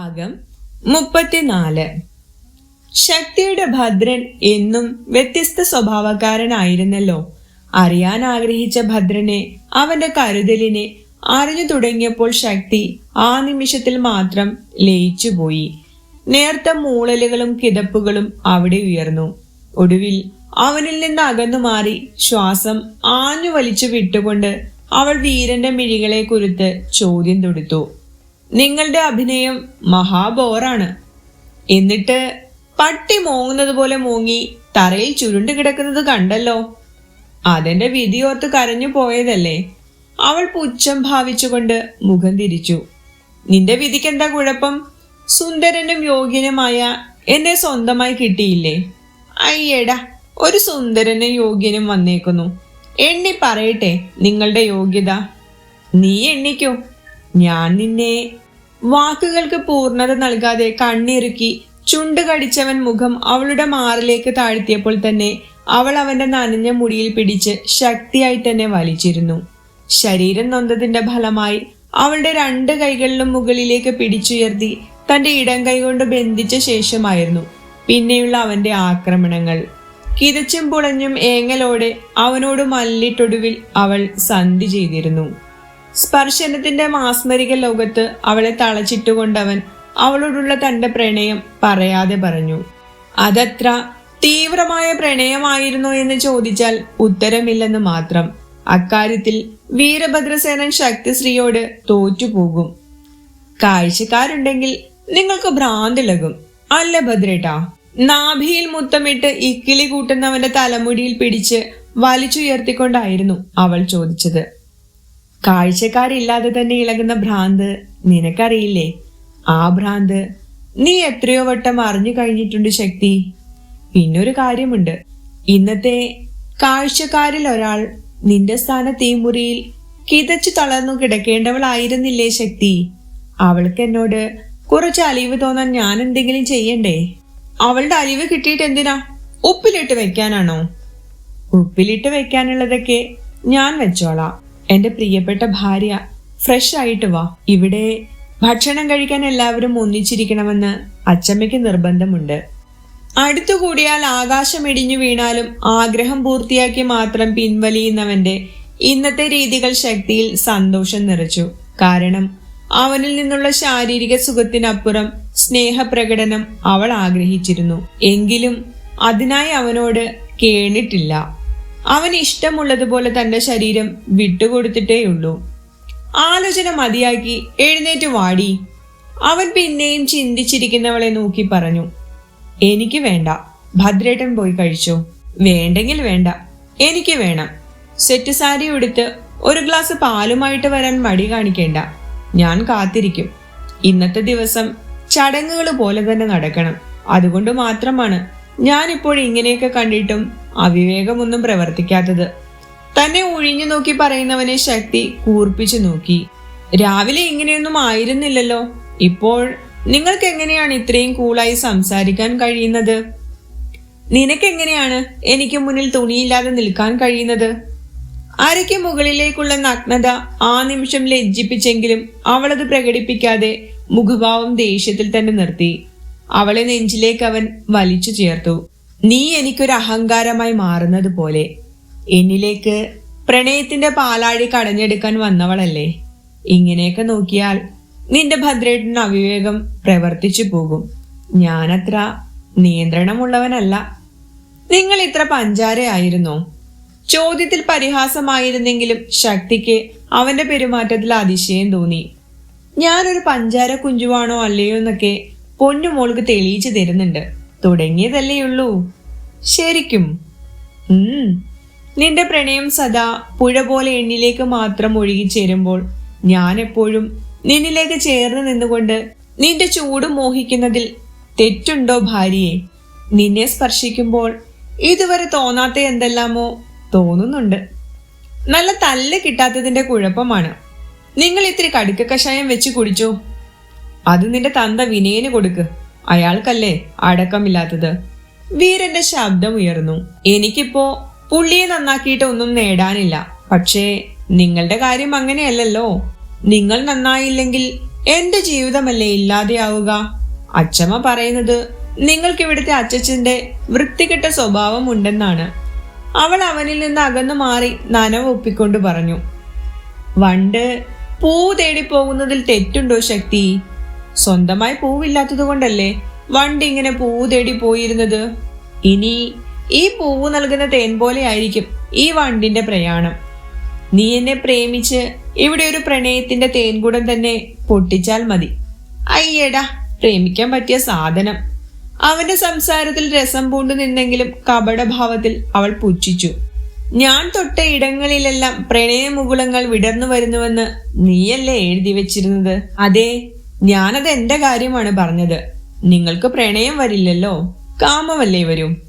ഭാഗം 34. ശക്തിയുടെ ഭദ്രൻ എന്നും വ്യത്യസ്ത സ്വഭാവക്കാരനായിരുന്നല്ലോ. അറിയാൻ ആഗ്രഹിച്ച ഭദ്രനെ, അവന്റെ കരുതലിനെ അറിഞ്ഞു തുടങ്ങിയപ്പോൾ ശക്തി ആ നിമിഷത്തിൽ മാത്രം ലയിച്ചുപോയി. നേർത്ത മൂളലുകളും കിതപ്പുകളും അവിടെ ഉയർന്നു. ഒടുവിൽ അവനിൽ നിന്ന് അകന്നു മാറി ശ്വാസം ആഞ്ഞു വലിച്ചു വിട്ടുകൊണ്ട് അവൾ വീരന്റെ മിഴികളെ കുറിച്ച് ചോദ്യം തൊടുത്തു. നിങ്ങളുടെ അഭിനയം മഹാബോറാണ്. എന്നിട്ട് പട്ടി മോങ്ങുന്നത് പോലെ മോങ്ങി തറയിൽ ചുരുണ്ടു കിടക്കുന്നത് കണ്ടല്ലോ. അതെന്റെ വിധിയോർത്ത് കരഞ്ഞു പോയതല്ലേ? അവൾ പുച്ഛം ഭാവിച്ചുകൊണ്ട് മുഖം തിരിച്ചു. നിന്റെ വിധിക്കെന്താ കുഴപ്പം? സുന്ദരനും യോഗ്യനുമായ എന്നെ സ്വന്തമായി കിട്ടിയില്ലേ? അയ്യടാ, ഒരു സുന്ദരനും യോഗ്യനും വന്നേക്കുന്നു. എണ്ണി പറയട്ടെ നിങ്ങളുടെ യോഗ്യത. നീ എണ്ണിക്കോ. ഞാൻ നിന്നെ. വാക്കുകൾക്ക് പൂർണ്ണത നൽകാതെ കണ്ണിറുക്കി ചുണ്ട് കടിച്ചവൻ മുഖം അവളുടെ മാറിലേക്ക് താഴ്ത്തിയപ്പോൾ തന്നെ അവൾ അവന്റെ നനഞ്ഞ മുടിയിൽ പിടിച്ച് ശക്തിയായി തന്നെ വലിച്ചിരുന്നു. ശരീരം നൊന്തതിന്റെ ഫലമായി അവളുടെ 2 കൈകളിലും മുകളിലേക്ക് പിടിച്ചുയർത്തി തന്റെ ഇടം കൈകൊണ്ട് ബന്ധിച്ച ശേഷമായിരുന്നു പിന്നെയുള്ള അവന്റെ ആക്രമണങ്ങൾ. കിതച്ചും പുളഞ്ഞും ഏങ്ങലോടെ അവനോട് മല്ലിട്ടൊടുവിൽ അവൾ സന്ധി ചെയ്തിരുന്നു. സ്പർശനത്തിന്റെ മാസ്മരിക ലോകത്ത് അവളെ തളച്ചിട്ടുകൊണ്ടവൻ അവളോടുള്ള തന്റെ പ്രണയം പറയാതെ പറഞ്ഞു. അതത്ര തീവ്രമായ പ്രണയമായിരുന്നോ എന്ന് ചോദിച്ചാൽ ഉത്തരമില്ലെന്ന് മാത്രം. അക്കാര്യത്തിൽ വീരഭദ്രസേനൻ ശക്തിശ്രീയോട് തോറ്റുപോകും. കാഴ്ചക്കാരുണ്ടെങ്കിൽ നിങ്ങൾക്ക് ഭ്രാന്തിളകും അല്ല ഭദ്രേട്ടാ? നാഭിയിൽ മുത്തമിട്ട് ഇക്കിളി കൂട്ടുന്നവന്റെ തലമുടിയിൽ പിടിച്ച് വലിച്ചുയർത്തിക്കൊണ്ടായിരുന്നു അവൾ ചോദിച്ചത്. കാഴ്ചക്കാരില്ലാതെ തന്നെ ഇളകുന്ന ഭ്രാന്ത് നിനക്കറിയില്ലേ? ആ ഭ്രാന്ത് നീ എത്രയോ വട്ടം അറിഞ്ഞു കഴിഞ്ഞിട്ടുണ്ട് ശക്തി. പിന്നൊരു കാര്യമുണ്ട്. ഇന്നത്തെ കാഴ്ചക്കാരിൽ ഒരാൾ നിന്റെ സ്ഥാനത്ത് ഈ മുറിയിൽ കിതച്ചു തളർന്നു കിടക്കേണ്ടവളായിരുന്നില്ലേ ശക്തി? അവൾക്ക് എന്നോട് കുറച്ച് അലിവ് തോന്നാൻ ഞാൻ എന്തെങ്കിലും ചെയ്യണ്ടേ? അവളുടെ അലിവ് കിട്ടിയിട്ട് എന്തിനാ? ഉപ്പിലിട്ട് വെക്കാനാണോ? ഉപ്പിലിട്ട് വെക്കാനുള്ളതൊക്കെ ഞാൻ വെച്ചോളാം. എന്റെ പ്രിയപ്പെട്ട ഭാര്യ, ഫ്രഷ് ആയിട്ട് വാ. ഇവിടെ ഭക്ഷണം കഴിക്കാൻ എല്ലാവരും ഒന്നിച്ചിരിക്കണമെന്ന് അച്ചമ്മയ്ക്ക് നിർബന്ധമുണ്ട്. അടുത്തുകൂടിയാൽ ആകാശം ഇടിഞ്ഞു വീണാലും ആഗ്രഹം പൂർത്തിയാക്കി മാത്രം പിൻവലിയുന്നവന്റെ ഇന്നത്തെ രീതികൾ ശക്തിയിൽ സന്തോഷം നിറച്ചു. കാരണം അവനിൽ നിന്നുള്ള ശാരീരിക സുഖത്തിനപ്പുറം സ്നേഹപ്രകടനം അവൾ ആഗ്രഹിച്ചിരുന്നു. എങ്കിലും അതിനായി അവനോട് കേണിട്ടില്ല. അവന് ഇഷ്ടമുള്ളതുപോലെ തന്റെ ശരീരം വിട്ടുകൊടുത്തിട്ടേയുള്ളൂ. ആലോചന മതിയാക്കി എഴുന്നേറ്റ് വാടി. അവൻ പിന്നെയും ചിന്തിച്ചിരിക്കുന്നവളെ നോക്കി പറഞ്ഞു. എനിക്ക് വേണ്ട, ഭദ്രേട്ടൻ പോയി കഴിച്ചോ. വേണ്ടെങ്കിൽ വേണ്ട, എനിക്ക് വേണം. സെറ്റ് സാരി ഉടുത്ത് ഒരു ഗ്ലാസ് പാലുമായിട്ട് വരാൻ മടി കാണിക്കേണ്ട. ഞാൻ കാത്തിരിക്കും. ഇന്നത്തെ ദിവസം ചടങ്ങുകൾ പോലെ തന്നെ നടക്കണം. അതുകൊണ്ട് മാത്രമാണ് ഞാനിപ്പോൾ ഇങ്ങനെയൊക്കെ കണ്ടിട്ടും അവിവേകമൊന്നും പ്രവർത്തിക്കാത്തത്. തന്നെ ഒഴിഞ്ഞു നോക്കി പറയുന്നവനെ ശക്തി കൂർപ്പിച്ചു നോക്കി. രാവിലെ ഇങ്ങനെയൊന്നും ആയിരുന്നില്ലല്ലോ. ഇപ്പോൾ നിങ്ങൾക്ക് എങ്ങനെയാണ് ഇത്രയും കൂളായി സംസാരിക്കാൻ കഴിയുന്നത്? നിനക്കെങ്ങനെയാണ് എനിക്ക് മുന്നിൽ തുണിയില്ലാതെ നിൽക്കാൻ കഴിയുന്നത്? അരയ്ക്ക് മുകളിലേക്കുള്ള നഗ്നത ആ നിമിഷം ലജ്ജിപ്പിച്ചെങ്കിലും അവളത് പ്രകടിപ്പിക്കാതെ മുഖഭാവം ദേഷ്യത്തിൽ തന്നെ നിർത്തി. അവളെ നെഞ്ചിലേക്ക് അവൻ വലിച്ചു ചേർത്തു. നീ എനിക്കൊരു അഹങ്കാരമായി മാറുന്നത് പോലെ. എന്നിലേക്ക് പ്രണയത്തിന്റെ പാലാഴി കടഞ്ഞെടുക്കാൻ വന്നവളല്ലേ? ഇങ്ങനെയൊക്കെ നോക്കിയാൽ നിന്റെ ഭദ്രേട്ടന് അവിവേകം പ്രവർത്തിച്ചു പോകും. ഞാനത്ര നിയന്ത്രണമുള്ളവനല്ല. നിങ്ങൾ ഇത്ര പഞ്ചാരയായിരുന്നോ? ചോദ്യത്തിൽ പരിഹാസമായിരുന്നെങ്കിലും ശക്തിക്ക് അവന്റെ പെരുമാറ്റത്തിൽ അതിശയം തോന്നി. ഞാനൊരു പഞ്ചാര കുഞ്ചുവാണോ അല്ലയോ എന്നൊക്കെ പൊന്നുമോൾക്ക് തെളിയിച്ചു തരുന്നുണ്ട്. തുടങ്ങിയതല്ലേയുള്ളൂ. ശരിക്കും നിന്റെ പ്രണയം സദാ പുഴ പോലെ എണ്ണിലേക്ക് മാത്രം ഒഴുകിച്ചേരുമ്പോൾ ഞാൻ എപ്പോഴും നിന്നിലേക്ക് ചേർന്ന് നിന്നുകൊണ്ട് നിന്റെ ചൂട് മോഹിക്കുന്നതിൽ തെറ്റുണ്ടോ ഭാര്യയെ? നിന്നെ സ്പർശിക്കുമ്പോൾ ഇതുവരെ തോന്നാത്ത എന്തെല്ലാമോ തോന്നുന്നുണ്ട്. നല്ല തല്ല് കിട്ടാത്തതിന്റെ കുഴപ്പമാണ്. നിങ്ങൾ ഇത്തിരി കടുക്ക കഷായം വെച്ച് കുടിച്ചോ. അത് നിന്റെ തന്ത വിനയന് കൊടുക്ക്. അയാൾക്കല്ലേ അടക്കമില്ലാത്തത്. വീരന്റെ ശബ്ദം ഉയർന്നു. എനിക്കിപ്പോ പുള്ളിയെ നന്നാക്കിയിട്ട് ഒന്നും നേടാനില്ല. പക്ഷേ നിങ്ങളുടെ കാര്യം അങ്ങനെയല്ലല്ലോ. നിങ്ങൾ നന്നായില്ലെങ്കിൽ എന്റെ ജീവിതമല്ലേ ഇല്ലാതെയാവുക? അച്ചമ്മ പറയുന്നത് നിങ്ങൾക്ക് ഇവിടുത്തെ അച്ചച്ചന്റെ വൃത്തികെട്ട സ്വഭാവം ഉണ്ടെന്നാണ്. അവൾ അവനിൽ നിന്ന് അകന്നു മാറി നനവ് ഒപ്പിക്കൊണ്ട് പറഞ്ഞു. വണ്ട് പൂ തേടി പോകുന്നതിൽ തെറ്റുണ്ടോ ശക്തി? സ്വന്തമായി പൂവില്ലാത്തത് കൊണ്ടല്ലേ വണ്ട് ഇങ്ങനെ പൂ തേടി പോയിരുന്നത്. ഇനി ഈ പൂവ് നൽകുന്ന തേൻ പോലെ ആയിരിക്കും ഈ വണ്ടിന്റെ പ്രയാണം. നീ എന്നെ പ്രേമിച്ച് ഇവിടെ ഒരു പ്രണയത്തിന്റെ തേൻകുടം തന്നെ പൊട്ടിച്ചാൽ മതി. അയ്യടാ, പ്രേമിക്കാൻ പറ്റിയ സാധനം. അവന്റെ സംസാരത്തിൽ രസം പൂണ്ടു നിന്നെങ്കിലും കപടഭാവത്തിൽ അവൾ പുച്ഛിച്ചു. ഞാൻ തൊട്ട ഇടങ്ങളിലെല്ലാം പ്രണയമുകുളങ്ങൾ വിടർന്നു വരുന്നുവെന്ന് നീയല്ലേ എഴുതി വെച്ചിരുന്നത്? അതെ, ഞാനത് എന്റെ കാര്യമാണ് പറഞ്ഞത്. നിങ്ങൾക്ക് പ്രണയം വരില്ലല്ലോ, കാമമല്ലേ വരും.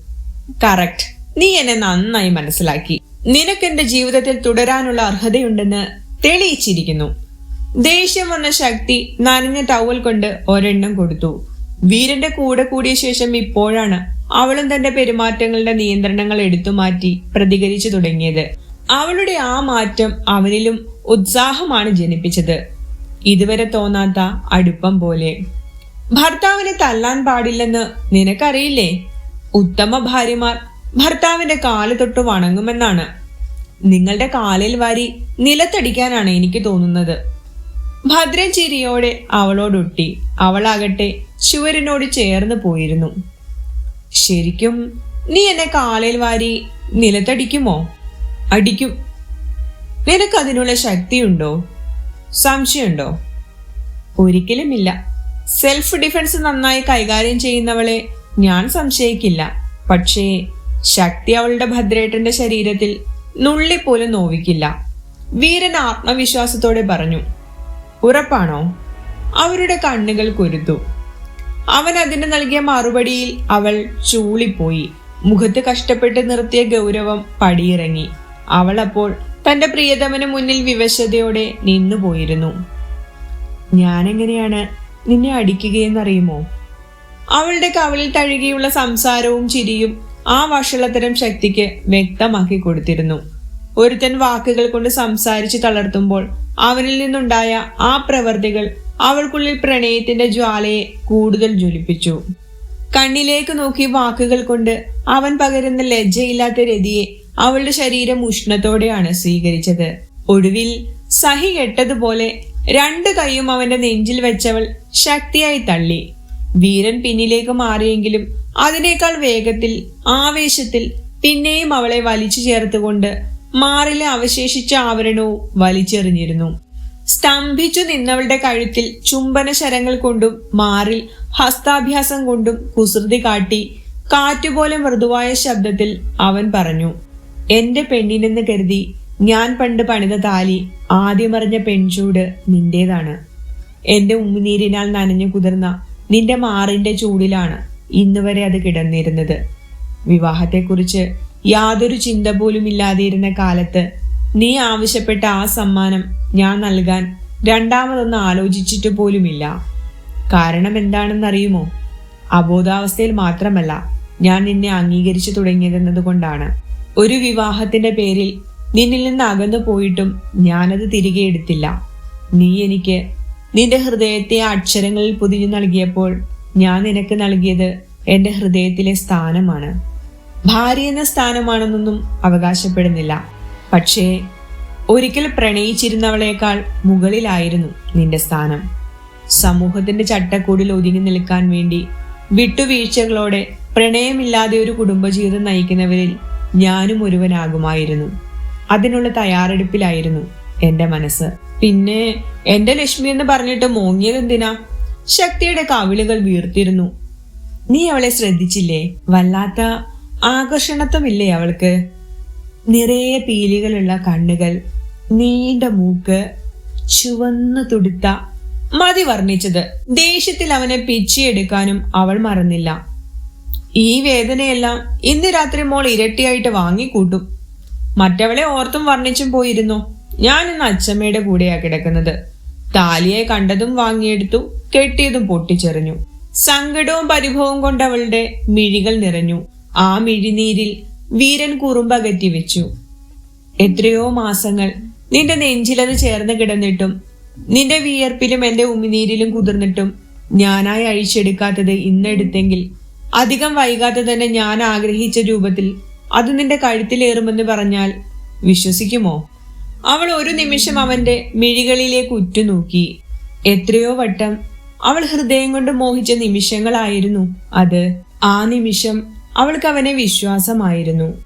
കറക്റ്റ്, നീ എന്നെ നന്നായി മനസ്സിലാക്കി. നിനക്കെന്റെ ജീവിതത്തിൽ തുടരാനുള്ള അർഹതയുണ്ടെന്ന് തെളിയിച്ചിരിക്കുന്നു. ദേഷ്യം വന്ന ശക്തി നനഞ്ഞ ടവൽ കൊണ്ട് ഒരെണ്ണം കൊടുത്തു. വീരന്റെ കൂടെ കൂടിയ ശേഷം ഇപ്പോഴാണ് അവളും തന്റെ പെരുമാറ്റങ്ങളുടെ നിയന്ത്രണങ്ങൾ എടുത്തു മാറ്റി പ്രതികരിച്ചു തുടങ്ങിയത്. അവളുടെ ആ മാറ്റം അവനിലും ഉത്സാഹമാണ് ജനിപ്പിച്ചത്. ഇതുവരെ തോന്നാത്ത അടുപ്പം പോലെ. ഭർത്താവിനെ തല്ലാൻ പാടില്ലെന്ന് നിനക്കറിയില്ലേ? ഉത്തമ ഭാര്യമാർ ഭർത്താവിന്റെ കാല് തൊട്ട് വണങ്ങുമെന്നാണ്. നിങ്ങളുടെ കാലിൽ വാരി നിലത്തടിക്കാനാണ് എനിക്ക് തോന്നുന്നത്. ഭദ്രൻ ചിരിയോടെ അവളോടൊട്ടി. അവളാകട്ടെ ചുവരിനോട് ചേർന്ന് പോയിരുന്നു. ശരിക്കും നീ എന്നെ കാലിൽ വാരി നിലത്തടിക്കുമോ? അടിക്കും. നിനക്കതിനുള്ള ശക്തിയുണ്ടോ? സംശയമുണ്ടോ? ഒരിക്കലുമില്ല. സെൽഫ് ഡിഫൻസ് നന്നായി കൈകാര്യം ചെയ്യുന്നവളെ ഞാൻ സംശയിക്കില്ല. പക്ഷേ ശക്തി അവളുടെ ഭദ്രേട്ടന്റെ ശരീരത്തിൽ നുള്ളിപ്പോലും നോവിക്കില്ല. വീരൻ ആത്മവിശ്വാസത്തോടെ പറഞ്ഞു. ഉറപ്പാണോ? അവരുടെ കണ്ണുകൾ കുരുത്തു. അവൻ അതിന് നൽകിയ മറുപടിയിൽ അവൾ ചൂളിപ്പോയി. മുഖത്ത് കഷ്ടപ്പെട്ട് നിർത്തിയ ഗൗരവം പടിയിറങ്ങി. അവൾ അപ്പോൾ തന്റെ പ്രിയതമന് മുന്നിൽ വിവശതയോടെ നിന്നുപോയിരുന്നു. ഞാനെങ്ങനെയാണ് നിന്നെ അടിക്കുകയെന്നറിയുമോ? അവളുടെ കവിളിൽ തഴുകിയുള്ള സംസാരവും ചിരിയും ആ വഷളത്തരം ശക്തിക്ക് വ്യക്തമാക്കി കൊടുത്തിരുന്നു. ഒരുത്തൻ വാക്കുകൾ കൊണ്ട് സംസാരിച്ച് തളർത്തുമ്പോൾ അവനിൽ നിന്നുണ്ടായ ആ പ്രവൃത്തികൾ അവൾക്കുള്ളിൽ പ്രണയത്തിന്റെ ജ്വാലയെ കൂടുതൽ ജ്വലിപ്പിച്ചു. കണ്ണിലേക്ക് നോക്കി വാക്കുകൾ കൊണ്ട് അവൻ പകരുന്ന ലജ്ജയില്ലാത്ത രതിയെ അവളുടെ ശരീരം ഉഷ്ണത്തോടെയാണ് സ്വീകരിച്ചത്. ഒടുവിൽ സഹി കെട്ടതുപോലെ രണ്ട് കൈയും അവന്റെ നെഞ്ചിൽ വെച്ചവൾ ശക്തിയായി തള്ളി. വീരൻ പിന്നിലേക്ക് മാറിയെങ്കിലും അതിനേക്കാൾ വേഗത്തിൽ, ആവേശത്തിൽ പിന്നെയും അവളെ വലിച്ചു ചേർത്തുകൊണ്ട് മാറിലെ അവശേഷിച്ച ആവരണവും വലിച്ചെറിഞ്ഞിരുന്നു. സ്തംഭിച്ചു നിന്നവളുടെ കഴുത്തിൽ ചുംബന ശരങ്ങൾ കൊണ്ടും മാറിൽ ഹസ്താഭ്യാസം കൊണ്ടും കുസൃതി കാട്ടി കാറ്റുപോലെ മൃദുവായ ശബ്ദത്തിൽ അവൻ പറഞ്ഞു. എന്റെ പെണ്ണിനെന്ന് കരുതി ഞാൻ പണ്ട് പണിത താലി ആദ്യമറിഞ്ഞ പെൺചൂട് നിന്റേതാണ്. എന്റെ ഉമ്മുനീരിനാൽ നനഞ്ഞു കുതിർന്ന നിന്റെ മാറിന്റെ ചൂടിലാണ് ഇന്നുവരെ അത് കിടന്നിരുന്നത്. വിവാഹത്തെക്കുറിച്ച് യാതൊരു ചിന്ത പോലും ഇല്ലാതിരുന്ന കാലത്ത് നീ ആവശ്യപ്പെട്ട ആ സമ്മാനം ഞാൻ നൽകാൻ രണ്ടാമതൊന്ന് ആലോചിച്ചിട്ട് പോലുമില്ല. കാരണം എന്താണെന്നറിയുമോ? അബോധാവസ്ഥയിൽ മാത്രമല്ല ഞാൻ നിന്നെ അംഗീകരിച്ചു തുടങ്ങിയതെന്നതുകൊണ്ടാണ്. ഒരു വിവാഹത്തിന്റെ പേരിൽ നിന്നിൽ നിന്ന് അകന്നു പോയിട്ടും ഞാനത് തിരികെ എടുത്തില്ല. നീ എനിക്ക് നിന്റെ ഹൃദയത്തെ അക്ഷരങ്ങളിൽ പൊതിഞ്ഞു നൽകിയപ്പോൾ ഞാൻ നിനക്ക് നൽകിയത് എന്റെ ഹൃദയത്തിലെ സ്ഥാനമാണ്. ഭാര്യ എന്ന സ്ഥാനമാണെന്നൊന്നും അവകാശപ്പെടുന്നില്ല. പക്ഷേ ഒരിക്കൽ പ്രണയിച്ചിരുന്നവളേക്കാൾ മുകളിലായിരുന്നു നിന്റെ സ്ഥാനം. സമൂഹത്തിന്റെ ചട്ടക്കൂടിൽ ഒതുങ്ങി നിൽക്കാൻ വേണ്ടി വിട്ടുവീഴ്ചകളോടെ പ്രണയമില്ലാതെ ഒരു കുടുംബജീവിതം നയിക്കുന്നവരിൽ ഞാനും ഒരുവനാകുമായിരുന്നു. അതിനുള്ള തയ്യാറെടുപ്പിലായിരുന്നു എന്റെ മനസ്സ്. പിന്നെ എന്റെ ലക്ഷ്മി എന്ന് പറഞ്ഞിട്ട് മോങ്ങിയതെന്തിനാ? ശക്തിയുടെ കവിളുകൾ വീർത്തിരുന്നു. നീ അവളെ ശ്രദ്ധിച്ചില്ലേ? വല്ലാത്ത ആകർഷണത്വമില്ലേ അവൾക്ക്? നിറയെ പീലികളുള്ള കണ്ണുകൾ, നീണ്ട മൂക്ക്, ചുവന്നു തുടുത്ത. മതി വർണ്ണിച്ചത്. ദേഷ്യത്തിൽ അവനെ പിച്ചിയെടുക്കാനും അവൾ മറന്നില്ല. ഈ വേദനയെല്ലാം ഇന്ന് രാത്രി മോൾ ഇരട്ടിയായിട്ട് വാങ്ങിക്കൂട്ടും. മറ്റവളെ ഓർത്തും വർണ്ണിച്ചും പോയിരുന്നു. ഞാൻ ഇന്ന് അച്ചമ്മയുടെ കൂടെയാ കിടക്കുന്നത്. താലിയെ കണ്ടതും വാങ്ങിയെടുത്തു, കെട്ടിയതും പൊട്ടിച്ചെറിഞ്ഞു. സങ്കടവും പരിഭവവും കൊണ്ടവളുടെ മിഴികൾ നിറഞ്ഞു. ആ മിഴിനീരിൽ വീരൻ കുറുമ്പകറ്റി വെച്ചു. എത്രയോ മാസങ്ങൾ നിന്റെ നെഞ്ചിലത് ചേർന്ന് കിടന്നിട്ടും നിന്റെ വിയർപ്പിലും എന്റെ ഉമിനീരിലും കുതിർന്നിട്ടും ഞാനായി അഴിച്ചെടുക്കാത്തത് ഇന്നെടുത്തെങ്കിൽ അധികം വൈകാതെ തന്നെ ഞാൻ ആഗ്രഹിച്ച രൂപത്തിൽ അത് നിന്റെ കഴുത്തിലേറുമെന്ന് പറഞ്ഞാൽ വിശ്വസിക്കുമോ? അവൾ ഒരു നിമിഷം അവന്റെ മിഴികളിലേക്ക് ഉറ്റുനോക്കി. എത്രയോ വട്ടം അവൾ ഹൃദയം കൊണ്ട് മോഹിച്ച നിമിഷങ്ങളായിരുന്നു അത്. ആ നിമിഷം അവൾക്ക് അവനെ വിശ്വാസമായിരുന്നു.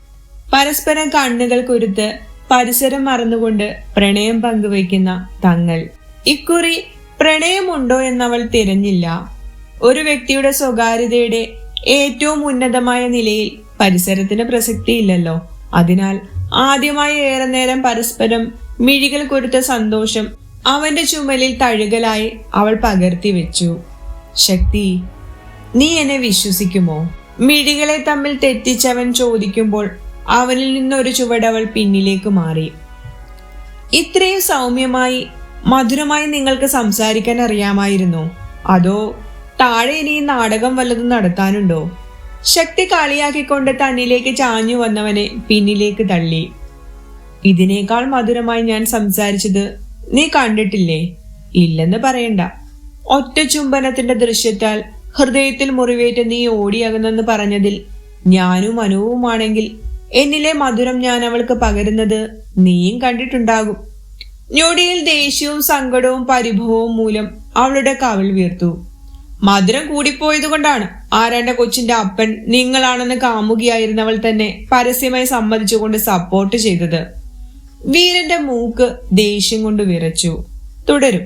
പരസ്പരം കണ്ണുകൾ കുരുത്ത് പരിസരം മറന്നുകൊണ്ട് പ്രണയം പങ്കുവയ്ക്കുന്ന തങ്ങൾ. ഇക്കുറി പ്രണയമുണ്ടോ എന്നവൾ തിരഞ്ഞില്ല. ഒരു വ്യക്തിയുടെ സ്വകാര്യതയുടെ ഏറ്റവും ഉന്നതമായ നിലയിൽ പരിസരത്തിന് പ്രസക്തിയില്ലല്ലോ. അതിനാൽ ആദ്യമായി ഏറെ നേരം പരസ്പരം മിഴികൾ കൊടുത്ത സന്തോഷം അവന്റെ ചുമലിൽ തഴുകലായി അവൾ പകർത്തി വെച്ചു. ശക്തി, നീ എന്നെ വിശ്വസിക്കുമോ? മിഴികളെ തമ്മിൽ തെറ്റിച്ചവൻ ചോദിക്കുമ്പോൾ അവനിൽ നിന്നൊരു ചുവടവൾ പിന്നിലേക്ക് മാറി. ഇത്രയും സൗമ്യമായി മധുരമായി നിങ്ങൾക്ക് സംസാരിക്കാൻ അറിയാമായിരുന്നോ? അതോ താഴെ ഇനി നാടകം വല്ലതും നടത്താനുണ്ടോ? ശക്തി കളിയാക്കിക്കൊണ്ട് തന്നിലേക്ക് ചാഞ്ഞു വന്നവനെ പിന്നിലേക്ക് തള്ളി. ഇതിനേക്കാൾ മധുരമായി ഞാൻ സംസാരിച്ചത് നീ കണ്ടിട്ടില്ലേ? ഇല്ലെന്ന് പറയണ്ട. ഒറ്റ ചുംബനത്തിന്റെ ദൃശ്യത്താൽ ഹൃദയത്തിൽ മുറിവേറ്റ് നീ ഓടിയകുന്നെന്ന് പറഞ്ഞതിൽ ഞാനും അനുവുമാണെങ്കിൽ എന്നിലെ മധുരം ഞാൻ അവൾക്ക് പകരുന്നത് നീയും കണ്ടിട്ടുണ്ടാകും. ഞൊടിയിൽ ദേഷ്യവും സങ്കടവും പരിഭവവും മൂലം അവളുടെ കവിൾ വീർത്തു. മധുരം കൂടിപ്പോയത് കൊണ്ടാണ് ആരാന്റെ കൊച്ചിന്റെ അപ്പൻ നിങ്ങളാണെന്ന് കാമുകിയായിരുന്നവൾ തന്നെ പരസ്യമായി സമ്മതിച്ചുകൊണ്ട് സപ്പോർട്ട് ചെയ്തത്. വീരന്റെ മൂക്ക് ദേഷ്യം കൊണ്ട് വിറച്ചു. തുടരും.